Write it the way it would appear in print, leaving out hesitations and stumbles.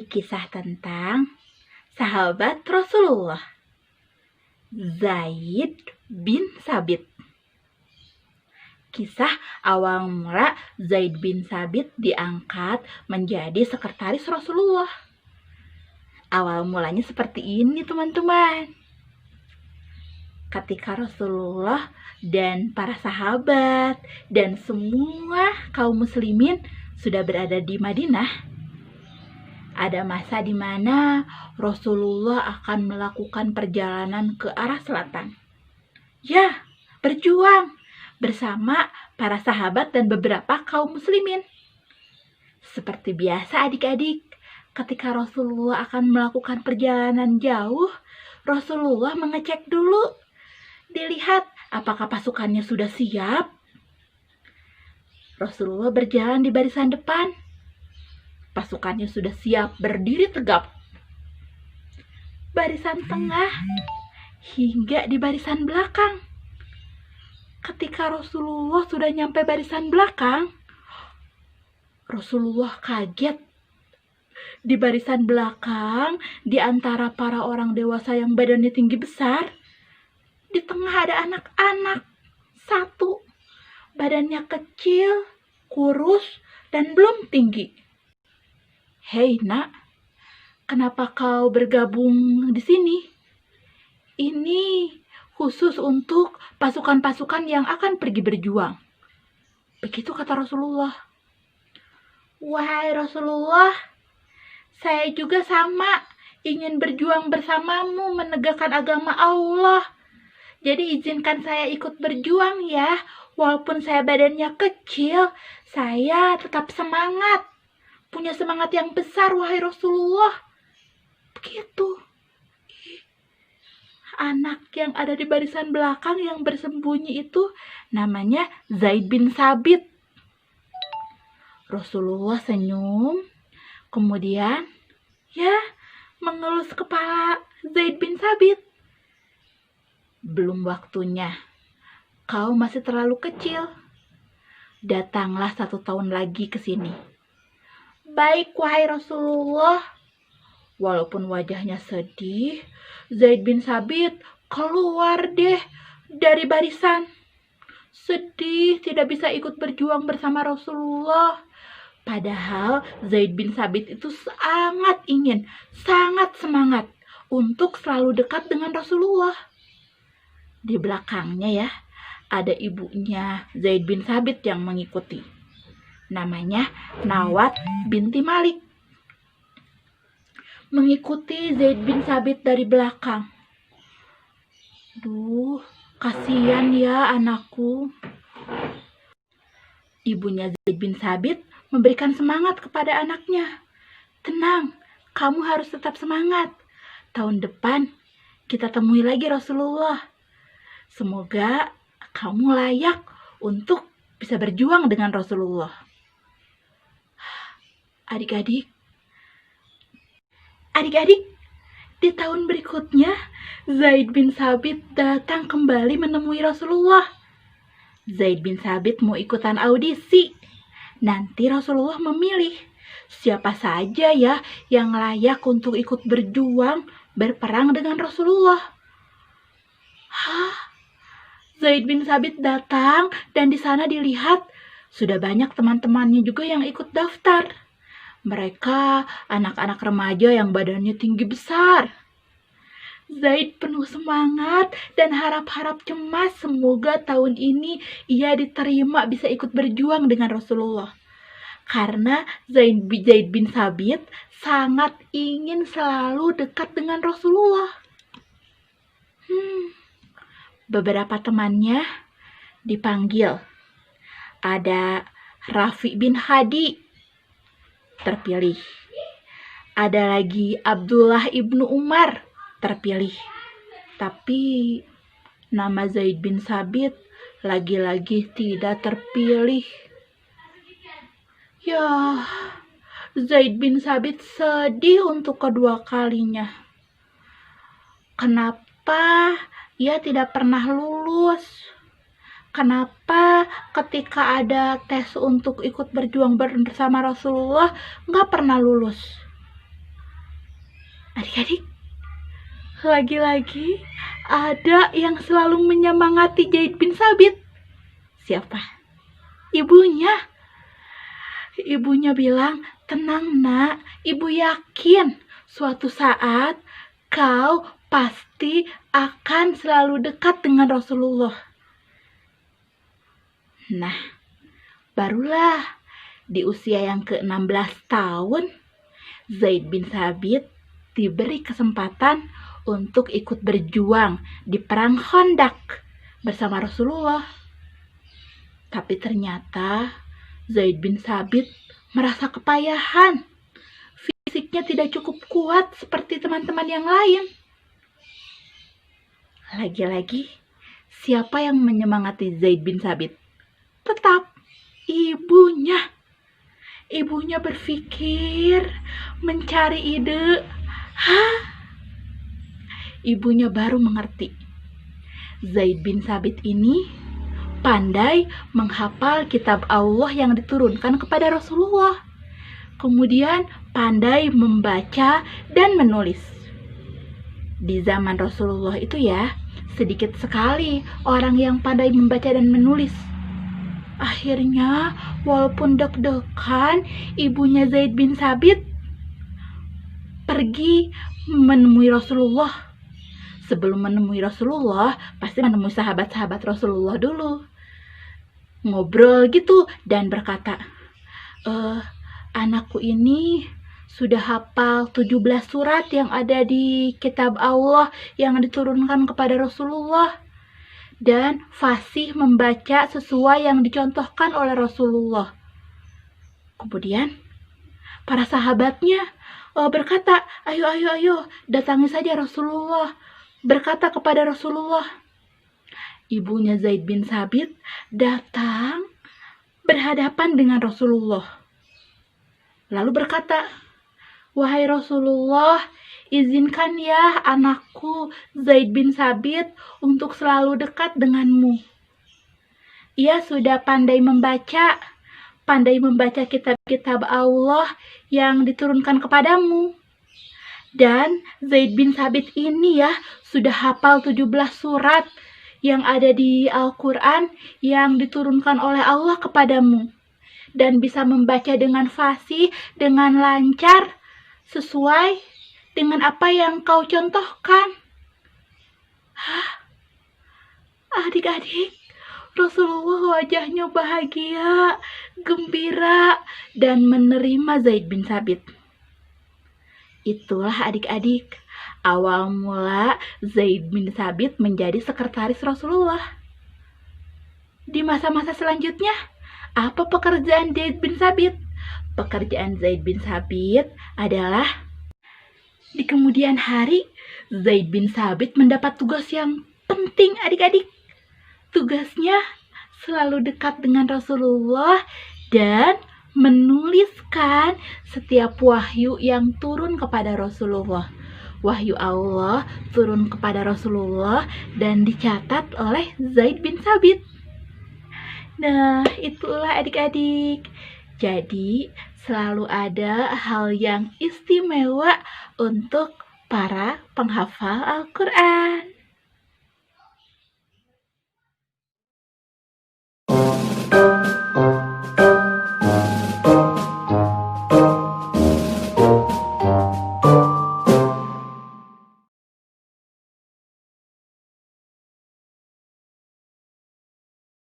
kisah tentang sahabat Rasulullah, Zaid bin Sabit. Kisah awal mula Zaid bin Sabit diangkat menjadi sekretaris Rasulullah. Awal mulanya seperti ini, teman-teman. Ketika Rasulullah dan para sahabat dan semua kaum muslimin sudah berada di Madinah, ada masa di mana Rasulullah akan melakukan perjalanan ke arah selatan. Ya, berjuang bersama para sahabat dan beberapa kaum muslimin. Seperti biasa adik-adik, ketika Rasulullah akan melakukan perjalanan jauh, Rasulullah mengecek dulu. Dilihat apakah pasukannya sudah siap. Rasulullah berjalan di barisan depan. Pasukannya sudah siap berdiri tegap. Barisan tengah hingga di barisan belakang. Ketika Rasulullah sudah nyampe barisan belakang, Rasulullah kaget. Di barisan belakang, di antara para orang dewasa yang badannya tinggi besar, di tengah ada anak-anak satu. Badannya kecil, kurus, dan belum tinggi. Hei nak, kenapa kau bergabung di sini? Ini khusus untuk pasukan-pasukan yang akan pergi berjuang. Begitu kata Rasulullah. Wahai Rasulullah, saya juga sama, ingin berjuang bersamamu menegakkan agama Allah. Jadi izinkan saya ikut berjuang ya. Walaupun saya badannya kecil, saya tetap semangat. Punya semangat yang besar, wahai Rasulullah. Begitu. Anak yang ada di barisan belakang yang bersembunyi itu namanya Zaid bin Sabit. Rasulullah senyum, kemudian mengelus kepala Zaid bin Sabit. Belum waktunya, kau masih terlalu kecil. Datanglah 1 tahun lagi ke sini. Baik, wahai Rasulullah. Walaupun wajahnya sedih, Zaid bin Sabit keluar deh dari barisan. Sedih tidak bisa ikut berjuang bersama Rasulullah. Padahal Zaid bin Sabit itu sangat ingin, sangat semangat untuk selalu dekat dengan Rasulullah. Di belakangnya ya, ada ibunya Zaid bin Sabit yang mengikuti. Namanya Nawat binti Malik. Mengikuti Zaid bin Sabit dari belakang. Duh, kasihan ya anakku. Ibunya Zaid bin Sabit memberikan semangat kepada anaknya. Tenang, kamu harus tetap semangat. Tahun depan kita temui lagi Rasulullah. Semoga kamu layak untuk bisa berjuang dengan Rasulullah. Adik-adik, di tahun berikutnya Zaid bin Sabit datang kembali menemui Rasulullah. Zaid bin Sabit mau ikutan audisi. Nanti Rasulullah memilih siapa saja ya yang layak untuk ikut berjuang berperang dengan Rasulullah. Zaid bin Sabit datang dan di sana dilihat sudah banyak teman-temannya juga yang ikut daftar. Mereka anak-anak remaja yang badannya tinggi besar. Zaid penuh semangat dan harap-harap cemas semoga tahun ini ia diterima bisa ikut berjuang dengan Rasulullah. Karena Zaid bin Sabit sangat ingin selalu dekat dengan Rasulullah. Beberapa temannya dipanggil. Ada Rafi bin Hadi terpilih. Ada lagi Abdullah ibnu Umar terpilih. Tapi nama Zaid bin Sabit lagi-lagi tidak terpilih. Ya, Zaid bin Sabit sedih untuk kedua kalinya. Kenapa ia tidak pernah lulus? Kenapa ketika ada tes untuk ikut berjuang bersama Rasulullah nggak pernah lulus? Adik-adik, lagi-lagi ada yang selalu menyemangati Zaid bin Sabit. Siapa? Ibunya. Ibunya bilang, "Tenang nak, ibu yakin suatu saat kau pasti akan selalu dekat dengan Rasulullah." Nah, barulah di usia yang ke-16 tahun, Zaid bin Sabit diberi kesempatan untuk ikut berjuang di perang Khandaq bersama Rasulullah. Tapi ternyata Zaid bin Sabit merasa kepayahan. Fisiknya tidak cukup kuat seperti teman-teman yang lain. Lagi-lagi, siapa yang menyemangati Zaid bin Sabit? Tetap ibunya. Ibunya berpikir, mencari ide. Ibunya baru mengerti. Zaid bin Sabit ini pandai menghafal kitab Allah yang diturunkan kepada Rasulullah. Kemudian pandai membaca dan menulis. Di zaman Rasulullah itu ya, sedikit sekali orang yang pandai membaca dan menulis. Akhirnya, walaupun deg-degan, ibunya Zaid bin Sabit pergi menemui Rasulullah. Sebelum menemui Rasulullah, pasti menemui sahabat-sahabat Rasulullah dulu. Ngobrol gitu dan berkata, "Anakku ini sudah hafal 17 surat yang ada di kitab Allah yang diturunkan kepada Rasulullah. Dan fasih membaca sesuai yang dicontohkan oleh Rasulullah." Kemudian para sahabatnya berkata, ayo, datangi saja Rasulullah. Berkata kepada Rasulullah. Ibunya Zaid bin Sabit datang berhadapan dengan Rasulullah. Lalu berkata, "Wahai Rasulullah, izinkan ya anakku Zaid bin Sabit untuk selalu dekat denganmu. Ia sudah pandai membaca kitab-kitab Allah yang diturunkan kepadamu. Dan Zaid bin Sabit ini ya sudah hafal 17 surat yang ada di Al-Quran yang diturunkan oleh Allah kepadamu. Dan bisa membaca dengan fasih, dengan lancar, sesuai dengan apa yang kau contohkan." Adik-adik, Rasulullah wajahnya bahagia, gembira, dan menerima Zaid bin Sabit. Itulah adik-adik, awal mula Zaid bin Sabit menjadi sekretaris Rasulullah. Di masa-masa selanjutnya, apa pekerjaan Zaid bin Sabit? Pekerjaan Zaid bin Sabit adalah di kemudian hari, Zaid bin Sabit mendapat tugas yang penting adik-adik. Tugasnya selalu dekat dengan Rasulullah dan menuliskan setiap wahyu yang turun kepada Rasulullah. Wahyu Allah turun kepada Rasulullah dan dicatat oleh Zaid bin Sabit. Nah, itulah adik-adik. Jadi, selalu ada hal yang istimewa untuk para penghafal Al-Quran.